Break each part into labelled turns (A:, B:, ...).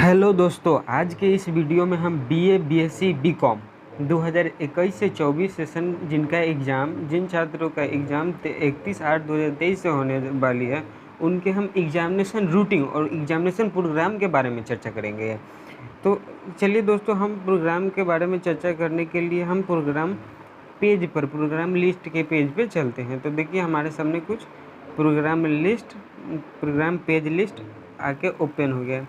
A: Hello दोस्तों, आज के इस वीडियो में हम बीए, बीएससी, बीकॉम 2021 से 24 सेशन जिन छात्रों का एग्ज़ाम 31/8/2023 से होने वाली है, उनके हम एग्जामिनेशन रूटीन और एग्जामिनेशन प्रोग्राम के बारे में चर्चा करेंगे। तो चलिए दोस्तों, हम प्रोग्राम के बारे में चर्चा करने के लिए हम प्रोग्राम लिस्ट के पेज पे चलते हैं। तो देखिए, हमारे सामने कुछ प्रोग्राम पेज लिस्ट आके ओपन हो गया।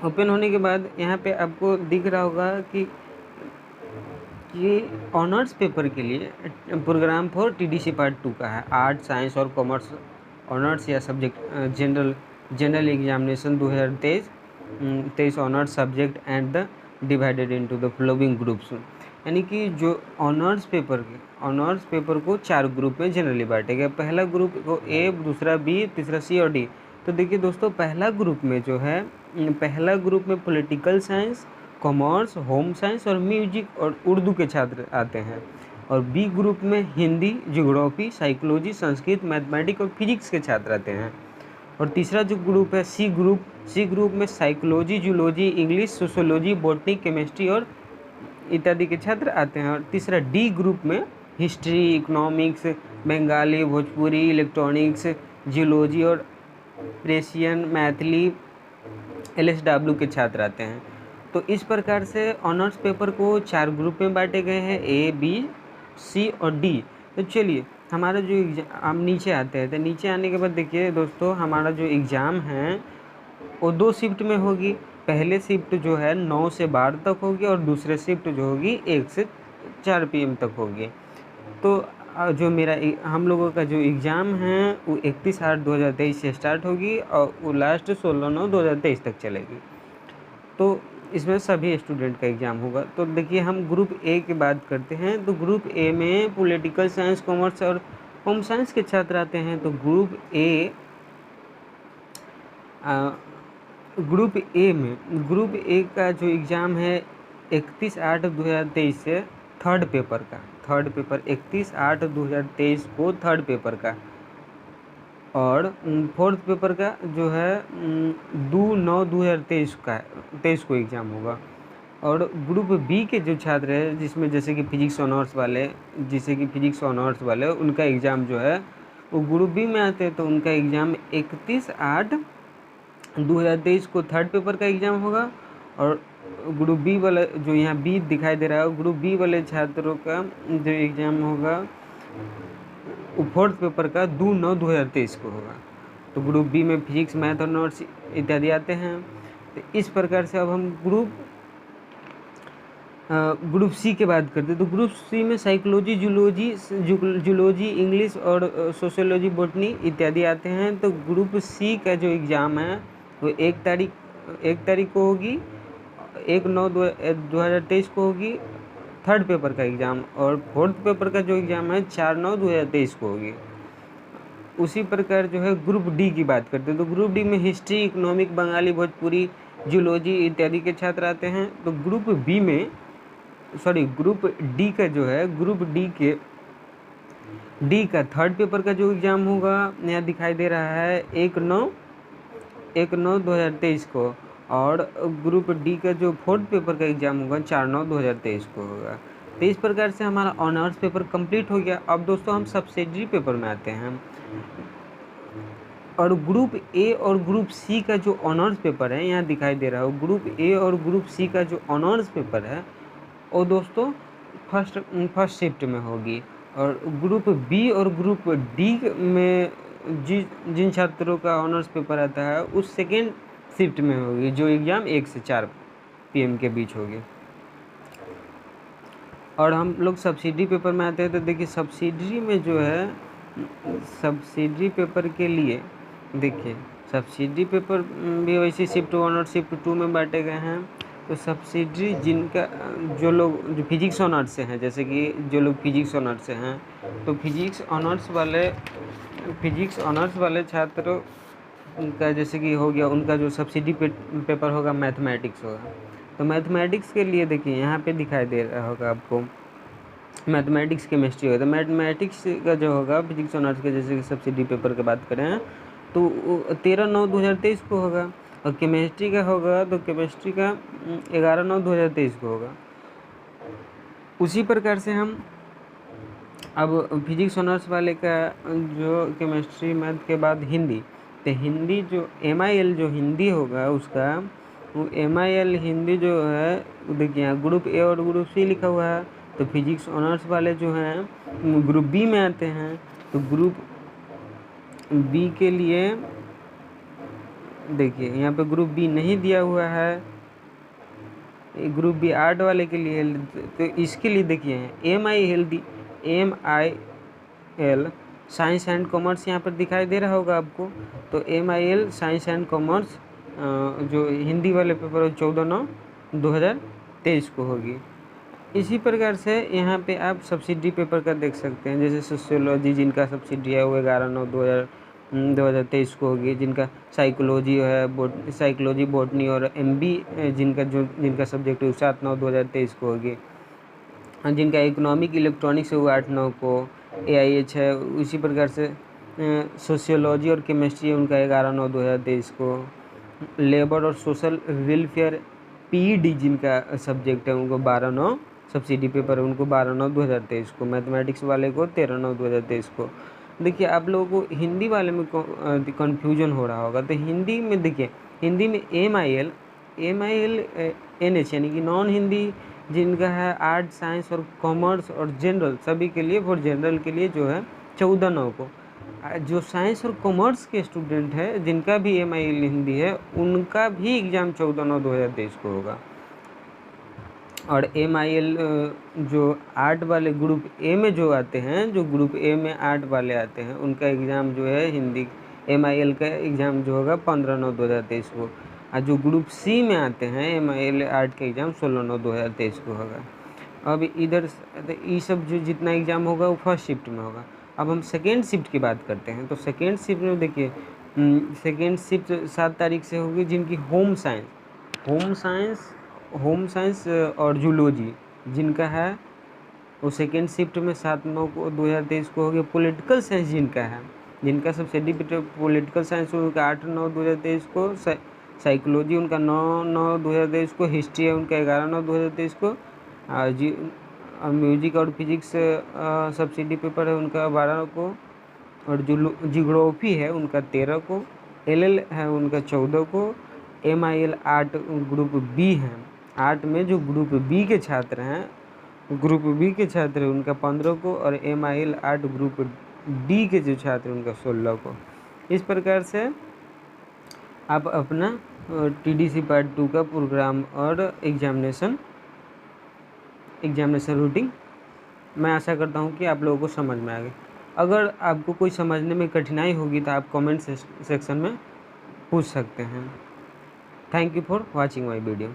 A: ओपन होने के बाद यहाँ पे आपको दिख रहा होगा कि ये ऑनर्स पेपर के लिए प्रोग्राम फॉर टीडीसी पार्ट 2 का है। आर्ट, साइंस और कॉमर्स ऑनर्स या subject general examination 2023 honours subject and the divided into the following groups. यानी कि जो ऑनर्स पेपर को 4 ग्रुप में जनरली बांटे गए। पहला ग्रुप को ए, दूसरा बी, तीसरा सी और डी। तो देखिए दोस्तों, पहला ग्रुप में political science, commerce, home science और म्यूजिक और उर्दू के छात्र आते हैं। और बी ग्रुप में Hindi, geography, psychology, Sanskrit, mathematics और फिजिक्स के छात्र आते हैं। और तीसरा जो ग्रुप है सी ग्रुप में psychology, zoology, English, sociology, botany, chemistry और इत्यादि के छात्र आते हैं। और तीसरा डी ग्रुप में history, economics, Bengali, Bhojpuri, electronics, geology और पर्शियन, मैथिली, LSW के छात्र आते हैं। तो इस प्रकार से ऑनर्स पेपर को 4 ग्रुप में बांटे गए हैं, A, B, C और D। तो चलिए, हमारा जो हम नीचे आते हैं। तो नीचे आने के बाद देखिए दोस्तों, हमारा जो एग्ज़ाम है वो 2 शिफ्ट में होगी। पहले शिफ्ट जो है 9 से 12 तक होगी और दूसरे शिफ्ट जो होगी 1 से 4 PM तक होगी। तो जो हम लोगों का जो एग्ज़ाम है वो 31/8/2023 से स्टार्ट होगी और वो लास्ट 16/9/2023 तक चलेगी। तो इसमें सभी स्टूडेंट का एग्ज़ाम होगा। तो देखिए, हम ग्रुप ए की बात करते हैं। तो ग्रुप ए में पॉलिटिकल साइंस, कॉमर्स और होम साइंस के छात्र आते हैं। तो ग्रुप ए का जो एग्ज़ाम है 31/8/2023 से थर्ड पेपर 31/8/2023 को थर्ड पेपर का, और फोर्थ पेपर का जो है 2/9/2023 को एग्ज़ाम होगा। और ग्रुप बी के जो छात्र हैं, जिसमें जैसे कि फिजिक्स ऑनर्स वाले उनका एग्ज़ाम जो है वो ग्रुप बी में आते हैं। तो उनका एग्ज़ाम 31/8/2023 को थर्ड पेपर का एग्ज़ाम होगा। और ग्रुप बी वाला जो यहाँ बी दिखाई दे रहा है, ग्रुप बी वाले छात्रों का जो एग्ज़ाम होगा वो फोर्थ पेपर का 2/9/2023 को होगा। तो ग्रुप बी में फिजिक्स, मैथ और नोट्स इत्यादि आते हैं। तो इस प्रकार से अब हम ग्रुप सी की बात करते हैं। तो ग्रुप सी में साइकोलॉजी, जूलॉजी, इंग्लिश और सोशियोलॉजी, बॉटनी इत्यादि आते हैं। तो ग्रुप सी का जो एग्ज़ाम है वो 1 तारीख को होगी, 1/9/2023 को होगी थर्ड पेपर का एग्ज़ाम। और फोर्थ पेपर का जो एग्ज़ाम है 4/9/2023 को होगी। उसी प्रकार जो है ग्रुप डी की बात करते हैं। तो ग्रुप डी में history, economic, Bengali, Bhojpuri, zoology इत्यादि के छात्र आते हैं। तो ग्रुप डी का जो है डी का थर्ड पेपर का जो एग्ज़ाम होगा यहाँ दिखाई दे रहा है 1/9/2023 को। और ग्रुप डी का जो फोर्थ पेपर का एग्ज़ाम होगा 4/9/2023 को होगा। तो इस प्रकार से हमारा ऑनर्स पेपर कंप्लीट हो गया। अब दोस्तों, हम सब्सिडरी पेपर में आते हैं। और ग्रुप ए और ग्रुप सी का जो ऑनर्स पेपर है यहाँ दिखाई दे रहा है, ग्रुप ए और ग्रुप सी का जो ऑनर्स पेपर है वो दोस्तों फर्स्ट शिफ्ट में होगी। और ग्रुप बी और ग्रुप डी में जिन छात्रों का ऑनर्स पेपर आता है उस सेकेंड शिफ्ट में होगी, जो एग्ज़ाम 1 से 4 PM के बीच होगी। और हम लोग सब्सिडरी पेपर में आते हैं। तो देखिए, सब्सिडरी में जो है सब्सिडरी पेपर के लिए देखिए, सब्सिडरी पेपर भी वैसे शिफ्ट 1 और शिफ्ट 2 में बांटे गए हैं। तो सब्सिडरी जो फिजिक्स ऑनर्स से हैं, जैसे कि जो लोग फिजिक्स ऑनर्स से हैं, तो फिजिक्स ऑनर्स वाले छात्रों का जैसे कि हो गया, उनका जो सब्सिडी पेपर होगा मैथमेटिक्स होगा। तो मैथमेटिक्स के लिए देखिए, यहाँ पे दिखाई दे रहा होगा आपको मैथमेटिक्स, केमिस्ट्री होगा। तो मैथमेटिक्स का जो होगा फिजिक्स ऑनर्स के, जैसे कि सब्सिडी पेपर की बात करें तो 13/9/2023 को होगा। और केमिस्ट्री का होगा तो केमिस्ट्री का 11/9/2023 को होगा। उसी प्रकार से हम अब फिजिक्स ऑनर्स वाले का जो केमिस्ट्री मैथ के बाद हिंदी, तो हिंदी जो MIL जो हिंदी होगा उसका, वो MIL हिंदी जो है देखिए यहाँ ग्रुप ए और ग्रुप सी लिखा हुआ है। तो फिजिक्स ऑनर्स वाले जो हैं ग्रुप बी में आते हैं। तो ग्रुप बी के लिए देखिए यहाँ पे ग्रुप बी नहीं दिया हुआ है, ग्रुप बी आर्ट वाले के लिए। तो इसके लिए देखिए MIL साइंस एंड कॉमर्स यहाँ पर दिखाई दे रहा होगा आपको। तो MIL साइंस एंड कॉमर्स जो हिंदी वाले पेपर 14/9/2023 को होगी। इसी प्रकार से यहाँ पे आप सब्सिडी पेपर का देख सकते हैं, जैसे सोशियोलॉजी जिनका सब्सिडी है वो 11/9/2023 को होगी। जिनका साइकोलॉजी है, साइकोलॉजी बॉटनी और MB जिनका सब्जेक्ट है वो 7/9/2023 को होगी। जिनका इकोनॉमिक इलेक्ट्रॉनिक्स है वो 8/9 को। AIH है उसी प्रकार से सोशियोलॉजी और केमिस्ट्री है उनका 11/9/2023 को। लेबर और सोशल वेलफेयर PED जिनका सब्जेक्ट है उनको 12/9 सब्सिडी पेपर है उनको 12/9/2023 को। मैथमेटिक्स वाले को 13/9/2023 को। देखिए आप लोगों को हिंदी वाले में कन्फ्यूजन हो रहा होगा। तो हिंदी में देखिए, हिंदी में MIL NH यानी कि नॉन हिंदी जिनका है आर्ट साइंस और कॉमर्स और जनरल सभी के लिए, फॉर जनरल के लिए जो है 14/9 को। जो साइंस और कॉमर्स के स्टूडेंट है जिनका भी MIL हिंदी है उनका भी एग्ज़ाम 14/9/2023 को होगा। और MIL जो आर्ट वाले ग्रुप ए में जो आते हैं, जो ग्रुप ए में आर्ट वाले आते हैं उनका एग्ज़ाम जो है हिंदी MIL का एग्ज़ाम जो होगा 15/9/2023 को। और जो ग्रुप सी में आते हैं MIL आर्ट का एग्ज़ाम 16/9/2023 को होगा। अब इधर ये सब जो जितना एग्ज़ाम होगा वो फर्स्ट शिफ्ट में होगा। अब हम सेकेंड शिफ्ट की बात करते हैं। तो सेकेंड शिफ्ट में देखिए सेकेंड शिफ्ट 7 तारीख से होगी, जिनकी होम साइंस और जूलॉजी जिनका है वो सेकेंड शिफ्ट में 7/9/2023 को होगी। पॉलिटिकल साइंस जिनका सब्सिडी पॉलिटिकल साइंस उनका 8/9/2023 को। साइकोलॉजी उनका 9/9/2023 को। हिस्ट्री है उनका 11/9/2023 को। म्यूजिक और फिजिक्स सब्सिडी पेपर है उनका 12 को। और जियोग्राफी है उनका 13 को। LL है उनका 14 को। MIL आर्ट ग्रुप बी है, आर्ट में जो ग्रुप बी के छात्र हैं उनका 15 को। और MIL आर्ट ग्रुप डी के जो छात्र हैं उनका 16 को। इस प्रकार से आप अपना TDC पार्ट 2 का प्रोग्राम और एग्जामिनेशन रूटीन मैं आशा करता हूँ कि आप लोगों को समझ में आ गई। अगर आपको कोई समझने में कठिनाई होगी तो आप कमेंट सेक्शन में पूछ सकते हैं। Thank you for watching my video.